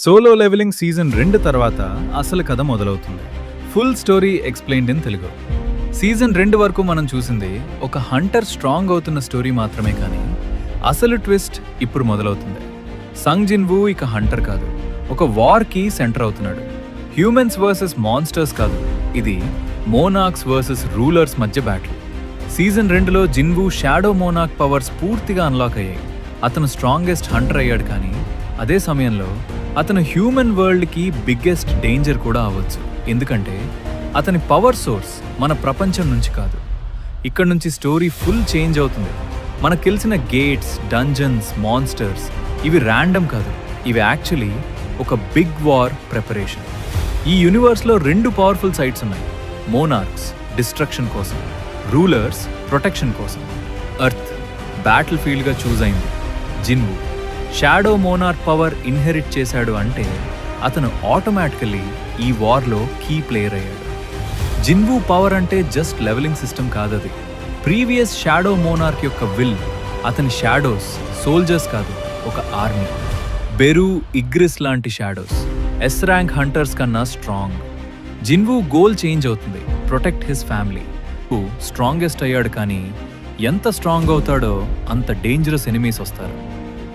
Solo levelling season 2 తర్వాత అసలు కథ మొదలవుతుంది. Full story explained in Telugu. Season 2 వరకు మనం చూసింది ఒక హంటర్ స్ట్రాంగ్ అవుతున్న స్టోరీ మాత్రమే, కానీ అసలు ట్విస్ట్ ఇప్పుడు మొదలవుతుంది. సంగ్ జిన్వూ ఇక హంటర్ కాదు, ఒక వార్కి సెంటర్ అవుతున్నాడు. హ్యూమన్స్ వర్సెస్ మాన్స్టర్స్ కాదు, ఇది మోనార్క్స్ వర్సెస్ రూలర్స్ మధ్య బ్యాటిల్. సీజన్ 2లో జిన్వూ షాడో మోనార్క్ పవర్స్ పూర్తిగా అన్లాక్ అయ్యాయి. అతను స్ట్రాంగెస్ట్ హంటర్ అయ్యాడు, కానీ అదే సమయంలో అతను హ్యూమన్ వరల్డ్కి బిగ్గెస్ట్ డేంజర్ కూడా అవ్వచ్చు. ఎందుకంటే అతని పవర్ సోర్స్ మన ప్రపంచం నుంచి కాదు. ఇక్కడ నుంచి స్టోరీ ఫుల్ చేంజ్ అవుతుంది. మనకు తెలిసిన గేట్స్, డంజన్స్, మాన్స్టర్స్ ఇవి ర్యాండమ్ కాదు, ఇవి యాక్చువల్లీ ఒక బిగ్ వార్ ప్రిపరేషన్. ఈ యూనివర్స్లో 2 పవర్ఫుల్ సైట్స్ ఉన్నాయి. మోనార్క్స్ డిస్ట్రక్షన్ కోసం, రూలర్స్ ప్రొటెక్షన్ కోసం. ఎర్త్ బ్యాటిల్ ఫీల్డ్గా చూజ్ అయింది. జిన్వూ షాడో మోనార్క్ పవర్ ఇన్హెరిట్ చేశాడు అంటే అతను ఆటోమేటికల్లీ ఈ వార్లో కీ ప్లేయర్ అయ్యాడు. జిన్వూ పవర్ అంటే జస్ట్ లెవెలింగ్ సిస్టమ్ కాదది. ప్రీవియస్ షాడో మోనార్క్ యొక్క విల్, అతని షాడోస్ సోల్జర్స్ కాదు, ఒక ఆర్మీ. బెరు, ఇగ్రిస్ లాంటి షాడోస్ ఎస్ ర్యాంక్ హంటర్స్ కన్నా స్ట్రాంగ్. జిన్వూ గోల్ చేంజ్ అవుతుంది, ప్రొటెక్ట్ హిస్ ఫ్యామిలీ. స్ట్రాంగెస్ట్ అయ్యాడు, కానీ ఎంత స్ట్రాంగ్ అవుతాడో అంత డేంజరస్ ఎనిమీస్ వస్తారు.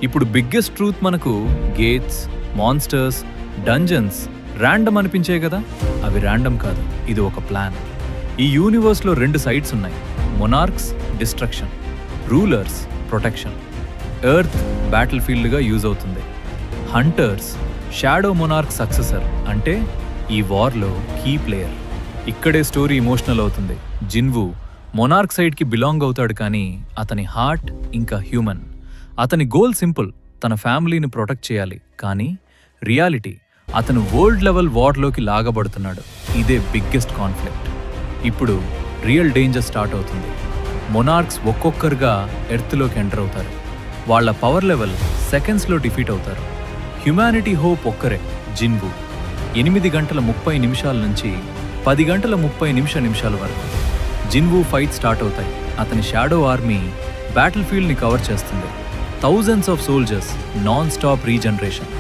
ఇప్పుడు బిగ్గెస్ట్ ట్రూత్ మనకు గేట్స్, మాన్స్టర్స్, డంజన్స్ ర్యాండమ్ అనిపించే కదా, అవి ర్యాండమ్ కాదు, ఇది ఒక ప్లాన్. ఈ యూనివర్స్లో 2 సైడ్స్ ఉన్నాయి. Monarchs destruction, rulers protection. Earth battle ఫీల్డ్గా యూజ్ అవుతుంది. హంటర్స్ షాడో మొనార్క్ సక్సెసర్, అంటే ఈ వార్లో కీ ప్లేయర్. ఇక్కడే స్టోరీ ఇమోషనల్ అవుతుంది. జిన్వూ మొనార్క్ సైడ్కి బిలాంగ్ అవుతాడు, కానీ అతని హార్ట్ ఇంకా హ్యూమన్. అతని గోల్ సింపుల్, తన ఫ్యామిలీని ప్రొటెక్ట్ చేయాలి. కానీ రియాలిటీ, అతను వరల్డ్ లెవెల్ వార్లోకి లాగబడుతున్నాడు. ఇదే బిగ్గెస్ట్ కాన్ఫ్లిక్ట్. ఇప్పుడు రియల్ డేంజర్ స్టార్ట్ అవుతుంది. మొనార్క్స్ ఒక్కొక్కరుగా ఎర్త్లోకి ఎంటర్ అవుతారు. వాళ్ళ పవర్ లెవెల్ సెకండ్స్లో డిఫీట్ అవుతారు. హ్యుమానిటీ హోప్ ఒక్కరే, జిన్వూ. 8 గంటల 30 నిమిషాల నుంచి 10 గంటల 30 నిమిషాల వరకు జిన్వూ ఫైట్ స్టార్ట్ అవుతాయి. అతని షాడో ఆర్మీ బ్యాటిల్ ఫీల్డ్ని కవర్ చేస్తుంది. Thousands of soldiers, non stop regeneration.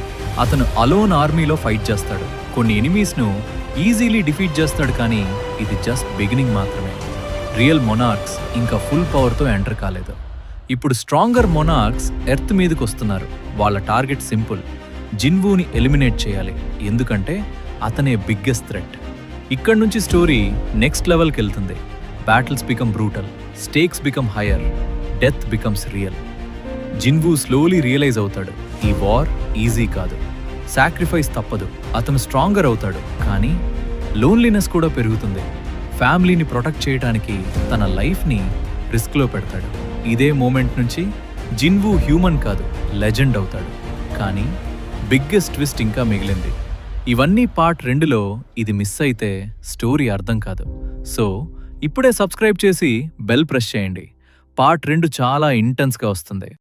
అతను అలోన్ ఆర్మీలో ఫైట్ చేస్తాడు. కొన్ని ఎనిమీస్ను ఈజీలీ డిఫీట్ చేస్తాడు, కానీ ఇది జస్ట్ బిగినింగ్ మాత్రమే. రియల్ మొనార్క్స్ ఇంకా ఫుల్ పవర్తో ఎంటర్ కాలేదు. ఇప్పుడు స్ట్రాంగర్ మొనార్క్స్ ఎర్త్ మీదకి వస్తున్నారు. వాళ్ళ టార్గెట్ సింపుల్, జిన్వూని ఎలిమినేట్ చేయాలి. ఎందుకంటే అతనే బిగ్గెస్ట్ థ్రెట్. ఇక్కడి నుంచి స్టోరీ నెక్స్ట్ లెవెల్కి వెళ్తుంది. Battles become brutal, stakes become higher, death becomes real. Jinwoo slowly realise అవుతాడు, ఈ వార్ ఈజీ కాదు, సాక్రిఫైస్ తప్పదు. అతను స్ట్రాంగర్ అవుతాడు, కానీ లోన్లీనెస్ కూడా పెరుగుతుంది. ఫ్యామిలీని ప్రొటెక్ట్ చేయడానికి తన లైఫ్ని రిస్క్లో పెడతాడు. ఇదే మూమెంట్ నుంచి జిన్వూ హ్యూమన్ కాదు, లెజెండ్ అవుతాడు. కానీ బిగ్గెస్ట్ ట్విస్ట్ ఇంకా మిగిలింది. ఇవన్నీ పార్ట్ 2లో. ఇది మిస్ అయితే స్టోరీ అర్థం కాదు. సో ఇప్పుడే సబ్స్క్రైబ్ చేసి బెల్ ప్రెస్ చేయండి. పార్ట్ 2 చాలా ఇంటెన్స్గా వస్తుంది.